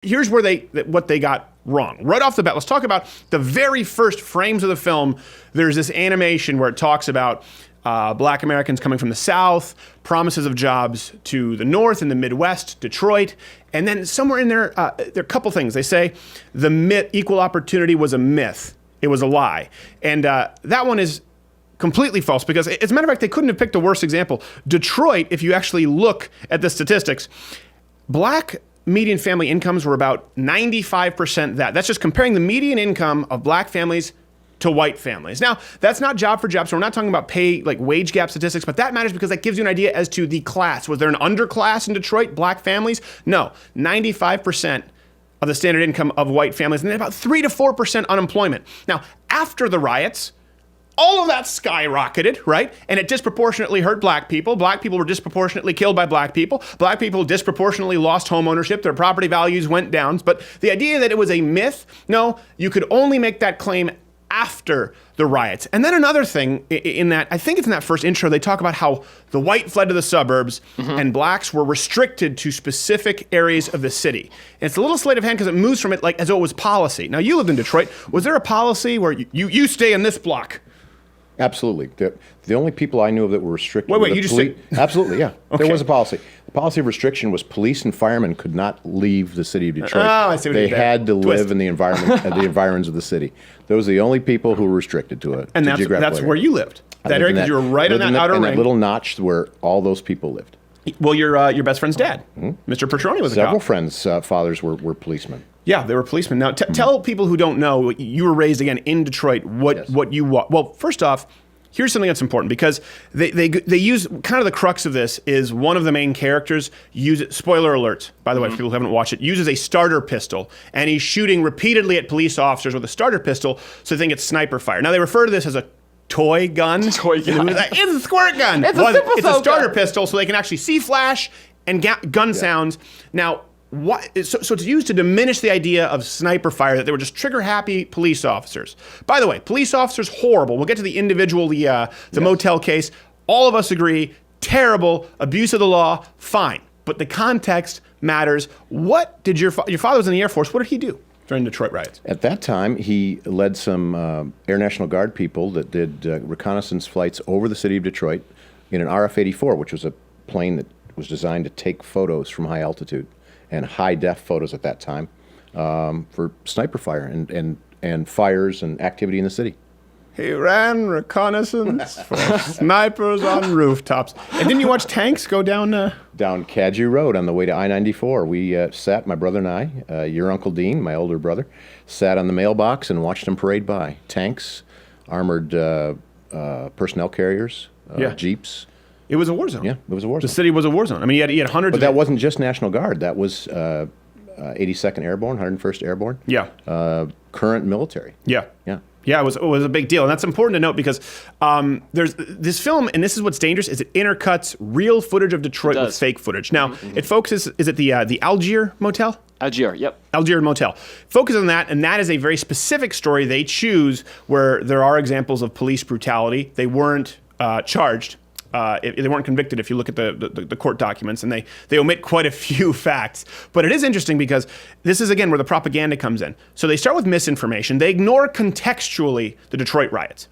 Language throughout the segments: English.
here's where what they got wrong. Right off the bat, let's talk about the very first frames of the film. There's this animation where it talks about black Americans coming from the South, promises of jobs to the North and the Midwest, Detroit, and then somewhere in there, there are a couple things. They say the myth, equal opportunity was a myth. It was a lie. And that one is completely false because, as a matter of fact, they couldn't have picked a worse example. Detroit, if you actually look at the statistics, black median family incomes were about 95% that. That's just comparing the median income of black families to white families. Now, that's not job for job, so we're not talking about pay, like wage gap statistics, but that matters because that gives you an idea as to the class. Was there an underclass in Detroit, black families? No, 95% of the standard income of white families, and then about 3 to 4% unemployment. Now, after the riots, all of that skyrocketed, right? And it disproportionately hurt black people. Black people were disproportionately killed by black people. Black people disproportionately lost home ownership. Their property values went down. But the idea that it was a myth, no, you could only make that claim after the riots. And then another thing in that, I think it's in that first intro, they talk about how the white fled to the suburbs and blacks were restricted to specific areas of the city. And it's a little sleight of hand because it moves from it like as though it was policy. Now, you lived in Detroit. Was there a policy where you stay in this block? Absolutely. The only people I knew of that were restricted. Wait, you just said... Absolutely, yeah. Okay. There was a policy. The policy of restriction was police and firemen could not leave the city of Detroit. Oh, I see what you They did had to Twist. live in the environment, the environs of the city. Those are the only people who were restricted to it. And that's where you lived. That area, because you were right on that outer ring. that little notch where all those people lived. Well, your best friend's dad, Mr. Petroni, was a cop. Several friends' fathers were policemen. Yeah, they were policemen. Now, tell people who don't know, you were raised, again, in Detroit, what you... Well, first off, here's something that's important because they use kind of the crux of this is one of the main characters spoiler alert, by the way, for people who haven't watched it, uses a starter pistol and he's shooting repeatedly at police officers with a starter pistol so they think it's sniper fire. Now they refer to this as a toy gun. Toy gun. It's a squirt gun. It's a starter pistol so they can actually see flash and gun sounds. Now, so it's used to diminish the idea of sniper fire, that they were just trigger-happy police officers. By the way, police officers, horrible. We'll get to the individual, the motel case. All of us agree, terrible, abuse of the law, fine. But the context matters. What did your father was in the Air Force. What did he do during the Detroit riots? At that time, he led some Air National Guard people that did reconnaissance flights over the city of Detroit in an RF-84, which was a plane that was designed to take photos from high altitude and high-def photos at that time for sniper fire and fires and activity in the city. He ran reconnaissance for snipers on rooftops. And didn't you watch tanks go down... Down Cadgy Road on the way to I-94. We sat, my brother and I, your Uncle Dean, my older brother, sat on the mailbox and watched them parade by. Tanks, armored personnel carriers, Jeeps. It was a war zone. Yeah, it was a war zone. The city was a war zone. I mean, you had hundreds But that wasn't just National Guard. That was 82nd Airborne, 101st Airborne. Yeah. Current military. Yeah. Yeah. Yeah, it was a big deal. And that's important to note because there's this film, and this is what's dangerous, is it intercuts real footage of Detroit with fake footage. Now, it focuses, is it the Algier Motel? Algier, yep. Algier Motel. Focus on that, and that is a very specific story they choose where there are examples of police brutality. They weren't charged. They weren't convicted if you look at the court documents, and they omit quite a few facts. But it is interesting because this is, again, where the propaganda comes in. So they start with misinformation. They ignore contextually the Detroit riots.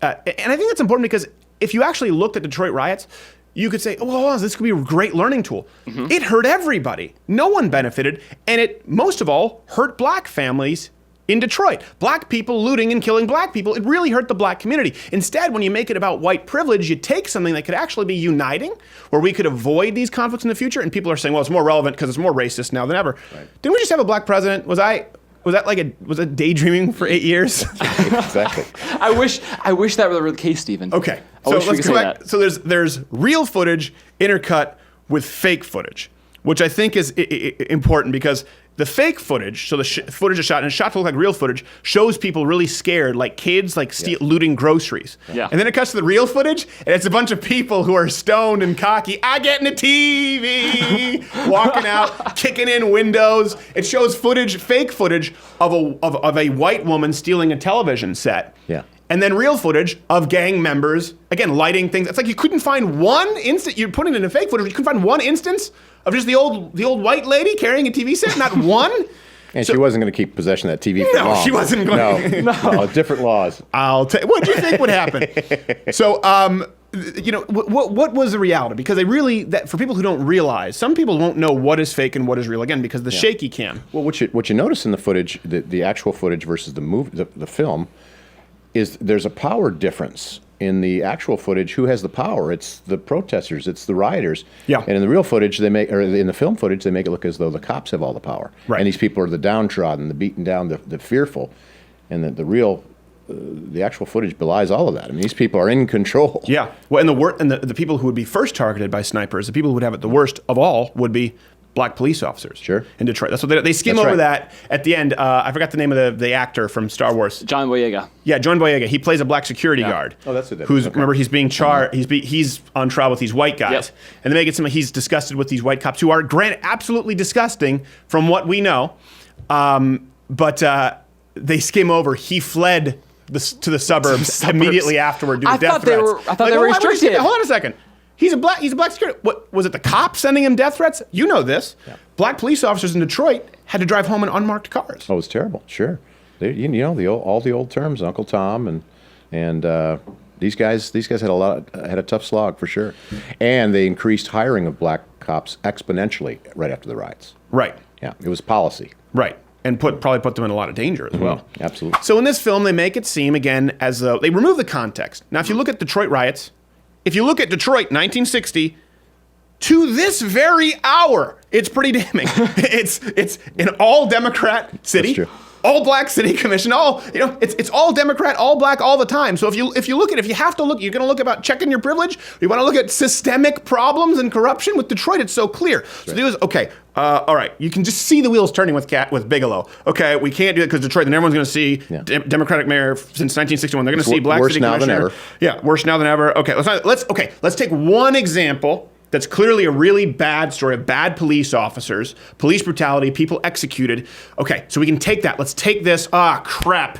And I think that's important because if you actually looked at Detroit riots, you could say, oh, well, this could be a great learning tool. It hurt everybody. No one benefited. And it, most of all, hurt black families in Detroit. Black people looting and killing black people, it really hurt the black community. Instead, when you make it about white privilege, you take something that could actually be uniting, where we could avoid these conflicts in the future, and people are saying, well, it's more relevant because it's more racist now than ever. Right. Didn't we just have a black president? Was that daydreaming for 8 years? Exactly. I wish that were the case, Stephen. Okay, so let's go back. So there's real footage intercut with fake footage, which I think is important because the fake footage, so the footage is shot, and it's shot to look like real footage, shows people really scared, like kids, like looting groceries. Yeah. And then it cuts to the real footage, and it's a bunch of people who are stoned and cocky. I get in the TV, walking out, kicking in windows. It shows fake footage of a white woman stealing a television set. Yeah. and then real footage of gang members, again, lighting things. It's like you couldn't find one instance, you're putting it in fake footage, you couldn't find one instance of just the old white lady carrying a TV set, not one. And she wasn't going to keep possession of that TV for long. No, she wasn't going No, different laws. What do you think would happen? So, what was the reality? Because for people who don't realize, some people won't know what is fake and what is real, again, because the shaky cam. Well, what you notice in the footage, the actual footage versus the film, is there's a power difference. In the actual footage, who has the power? It's the protesters, it's the rioters. Yeah. And in the real footage, in the film footage, they make it look as though the cops have all the power. Right. And these people are the downtrodden, the beaten down, the fearful. And the actual footage belies all of that. I mean, these people are in control. Yeah. Well, and the people who would be first targeted by snipers, the people who would have it the worst of all, would be black police officers. Sure. In Detroit. That's what they skim That's over right. that at the end. I forgot the name of the actor from Star Wars. John Boyega. Yeah, John Boyega. He plays a black security guard. Oh, that's it. Who's Okay. remember he's being charged. He's on trial with these white guys, Yep. and they make it seem like he's disgusted with these white cops who are absolutely disgusting from what we know. But they skim over. He fled to the suburbs immediately afterward due to death threats. I thought they were why would he restricted. Hold on a second. He's a black security. What was it? The cops sending him death threats? You know this. Yeah. Black police officers in Detroit had to drive home in unmarked cars. Oh, it was terrible. Sure. All the old terms, Uncle Tom and these guys had a tough slog for sure. And they increased hiring of black cops exponentially right after the riots. Right. Yeah, it was policy. Right. And probably put them in a lot of danger as well. Absolutely. So in this film, they make it seem, again, as though they remove the context. Now, if you look at Detroit riots, if you look at Detroit 1960, to this very hour, it's pretty damning. It's an all Democrat city. That's true. All black city commission, it's all Democrat, all black all the time. So if you have to look, you're going to look about checking your privilege. You want to look at systemic problems and corruption with Detroit. It's so clear. So it was okay. All right, you can just see the wheels turning with Bigelow. Okay, we can't do it because Detroit. Then everyone's going to see Democratic mayor since 1961. They're going to see black city commissioner. Worse now than ever. Yeah, worse now than ever. Okay, let's take one example. That's clearly a really bad story of bad police officers, police brutality, people executed. Okay, so we can take that. Let's take this. Crap.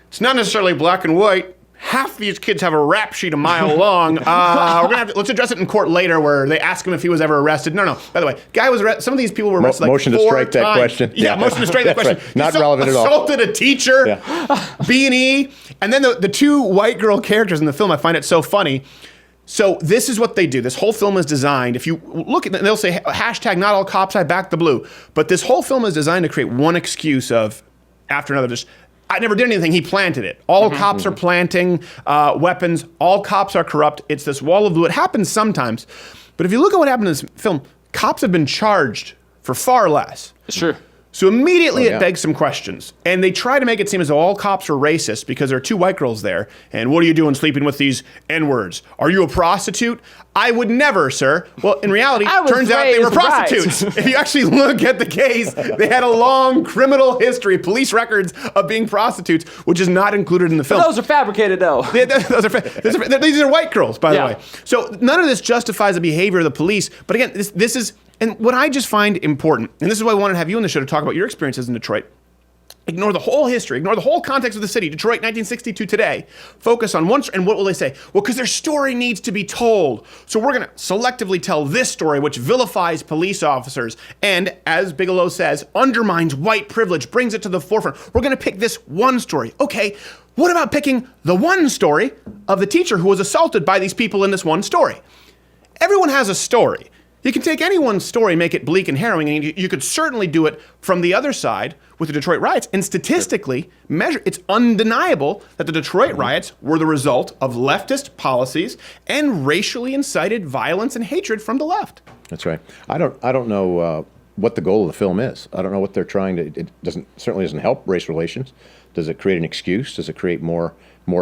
It's not necessarily black and white. Half these kids have a rap sheet a mile long. Let's address it in court later where they ask him if he was ever arrested. No. By the way, guy was arrested. Some of these people were arrested motion like to 4 strike that times. question. Yeah, motion to strike that question. Right. Not relevant at all. Assaulted a teacher, Yeah. B&E. And then the two white girl characters in the film, I find it so funny. So this is what they do. This whole film is designed. If you look at it, they'll say hashtag not all cops, I back the blue. But this whole film is designed to create one excuse after another. Just I never did anything. He planted it. All cops are planting weapons. All cops are corrupt. It's this wall of blue. It happens sometimes. But if you look at what happened in this film, cops have been charged for far less. Sure. So immediately it begs some questions. And they try to make it seem as though all cops are racist because there are two white girls there. And what are you doing sleeping with these N-words? Are you a prostitute? I would never, sir. Well, in reality, turns out they were prostitutes. If you actually look at the case, they had a long criminal history, police records of being prostitutes, which is not included in the film. Those are fabricated, though. These are white girls, by the way. So none of this justifies the behavior of the police. But again, this is... And what I just find important, and this is why I wanted to have you on the show to talk about your experiences in Detroit, ignore the whole history, ignore the whole context of the city, Detroit 1962 today, focus on one, and what will they say? Well, because their story needs to be told. So we're going to selectively tell this story, which vilifies police officers and, as Bigelow says, undermines white privilege, brings it to the forefront. We're going to pick this one story. Okay, what about picking the one story of the teacher who was assaulted by these people in this one story? Everyone has a story. You can take anyone's story and make it bleak and harrowing, and you could certainly do it from the other side with the Detroit riots. And statistically, it's undeniable that the Detroit riots were the result of leftist policies and racially incited violence and hatred from the left. That's right. I don't know what the goal of the film is. I don't know what they're trying to. It certainly doesn't help race relations. Does it create an excuse? Does it create more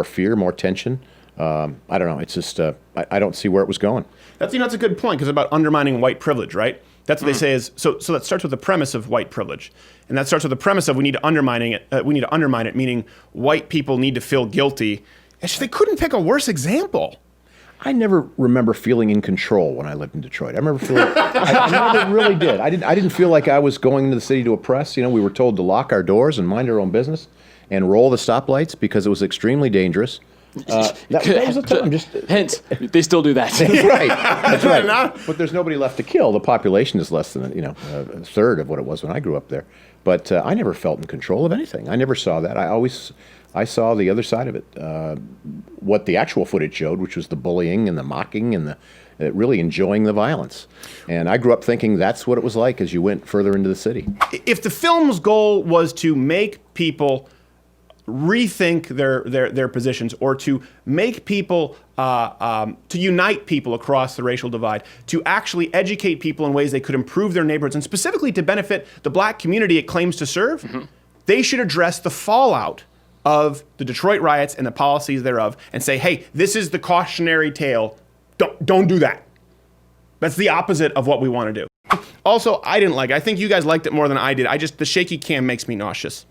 fear, more tension? I don't know. It's just I don't see where it was going. That's a good point because about undermining white privilege, right? That's what they say is so that starts with the premise of white privilege, and that starts with the premise of we need to undermine it. Meaning white people need to feel guilty. And they couldn't pick a worse example. I never remember feeling in control when I lived in Detroit. I remember feeling I never really did. I didn't feel like I was going into the city to oppress. We were told to lock our doors and mind our own business. and roll the stoplights because it was extremely dangerous. That was the time. Just Hence, they still do that. That's right. That's right. But there's nobody left to kill. The population is less than a third of what it was when I grew up there. But I never felt in control of anything. I never saw that. I saw the other side of it. What the actual footage showed, which was the bullying and the mocking and the really enjoying the violence. And I grew up thinking that's what it was like as you went further into the city. If the film's goal was to make people rethink their positions, or to make people, to unite people across the racial divide, to actually educate people in ways they could improve their neighborhoods, and specifically to benefit the black community it claims to serve, they should address the fallout of the Detroit riots and the policies thereof and say, hey, this is the cautionary tale. Don't do that. That's the opposite of what we want to do. Also, I didn't like it. I think you guys liked it more than I did. The shaky cam makes me nauseous.